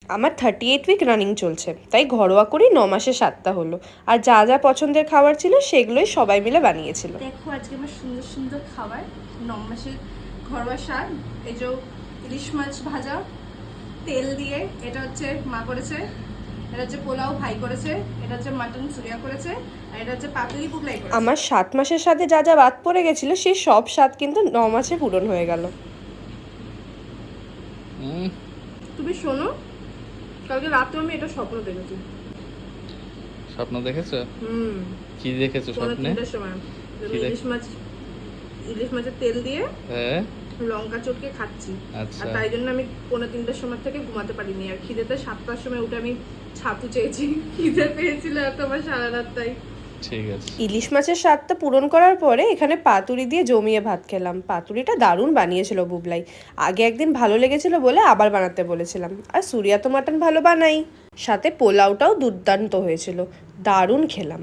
আমার 38 week running চলছে, তাই ঘরোয়া করেই 9 মাসে 7টা হলো। আর যা যা পছন্দের খাবার ছিল সেগুলোই সবাই মিলে বানিয়েছিল। দেখো আজকে আমার সুন্দর সুন্দর খাবার, 9 মাসের ঘরোয়া স্বাদ। এই যে ইলিশ মাছ ভাজা তেল দিয়ে, এটা হচ্ছে মা করেছে। এটা হচ্ছে পোলাও ভাই করেছে। এটা হচ্ছে মাটন সুরিয়া করেছে। আর এটা হচ্ছে পাতুরি পুগলাই করেছে। আমার 7 মাসের সাথে যা যা বাদ পড়ে গেছিল সেই সব স্বাদ কিন্তু 9 মাসে পূরণ হয়ে গেল। তুমি শোনো, কালকে রাতে আমি এটা স্বপ্ন দেখেছি। স্বপ্ন দেখেছো? কি দেখেছো স্বপ্নে? ইলিশ মাছের তেল দিয়ে হ্যাঁ লঙ্কা চটকে খাচ্ছি। আচ্ছা। আর তাই জন্য আমি 3:45-র সময় থেকে ঘুমাতে পারিনি। আর খিদেতে 7টার সময় উঠে আমি ছাতু চেয়েছি। খিদে পেয়েছিল এত আমার সারা রাত, তাই। ঠিক আছে। ইলিশ মাছের স্বাদটা পূরণ করার পরে এখানে পাতুরি দিয়ে জমিয়ে ভাত খেলাম। পাতুরিটা দারুণ বানিয়েছিল বুবলাই। আগে একদিন ভালো লেগেছিল বলে আবার বানাতে বলেছিলাম। আর সুরিয়া তো মাটন ভালো বানাই, সাথে পোলাওটাও দুর্দান্ত হয়েছিল, দারুণ খেলাম।